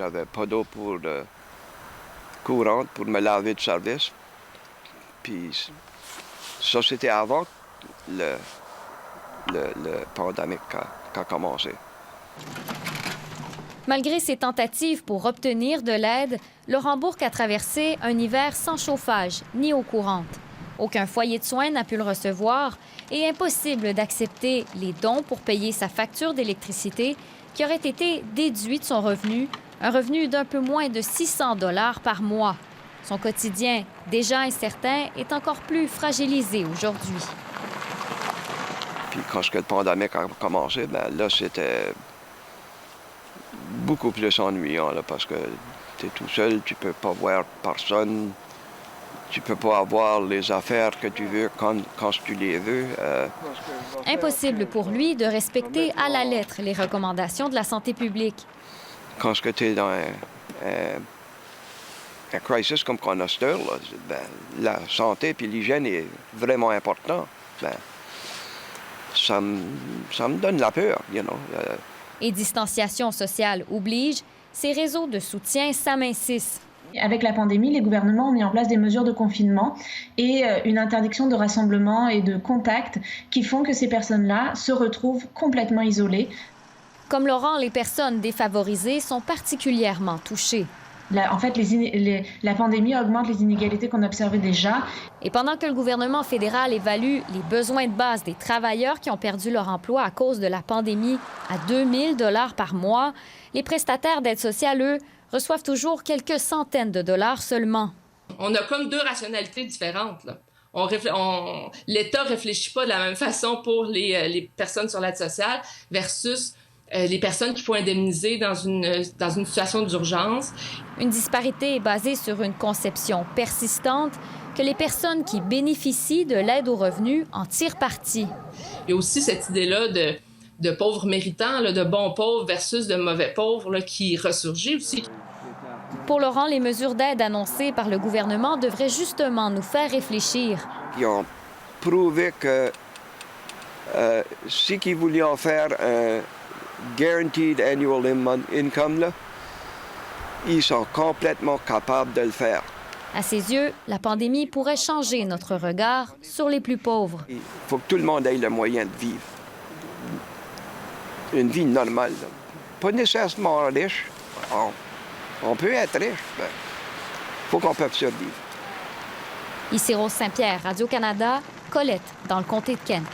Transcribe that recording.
J'avais pas d'eau courante pour me laver de service. Puis ça, c'était avant le pandémie qui a commencé. Malgré ses tentatives pour obtenir de l'aide, Laurent Bourque a traversé un hiver sans chauffage ni eau courante. Aucun foyer de soins n'a pu le recevoir et impossible d'accepter les dons pour payer sa facture d'électricité qui aurait été déduite de son revenu, un revenu d'un peu moins de 600 $ par mois. Son quotidien, déjà incertain, est encore plus fragilisé aujourd'hui. Puis quand le pandémie a commencé, là, c'était beaucoup plus ennuyant, là, parce que tu es tout seul, tu peux pas voir personne, tu peux pas avoir les affaires que tu veux quand tu les veux. Impossible pour lui de respecter à la lettre les recommandations de la santé publique. Quand tu es dans un crisis comme qu'on a cette heure, la santé et l'hygiène est vraiment important. Ça me donne la peur, you know. Et distanciation sociale oblige, ces réseaux de soutien s'amincissent. Avec la pandémie, les gouvernements ont mis en place des mesures de confinement et une interdiction de rassemblement et de contact qui font que ces personnes-là se retrouvent complètement isolées. Comme Laurent, les personnes défavorisées sont particulièrement touchées. En fait, la pandémie augmente les inégalités qu'on observait déjà. Et pendant que le gouvernement fédéral évalue les besoins de base des travailleurs qui ont perdu leur emploi à cause de la pandémie à 2 000 $ par mois, les prestataires d'aide sociale, eux, reçoivent toujours quelques centaines de dollars seulement. On a comme deux rationalités différentes, là. L'État ne réfléchit pas de la même façon pour les personnes sur l'aide sociale versus les personnes qu'il faut indemniser dans une situation d'urgence. Une disparité est basée sur une conception persistante que les personnes qui bénéficient de l'aide aux revenus en tirent parti. Il y a aussi cette idée-là de pauvres méritants, là, de bons pauvres versus de mauvais pauvres là, qui ressurgit aussi. Pour Laurent, les mesures d'aide annoncées par le gouvernement devraient justement nous faire réfléchir. Ils ont prouvé que si qu'ils voulaient en faire un guaranteed annual income, là, ils sont complètement capables de le faire. À ses yeux, la pandémie pourrait changer notre regard sur les plus pauvres. Il faut que tout le monde ait le moyen de vivre une vie normale, là. Pas nécessairement riche. On peut être riche, mais il faut qu'on puisse survivre. Ici Rose Saint-Pierre, Radio-Canada, Colette, dans le comté de Kent.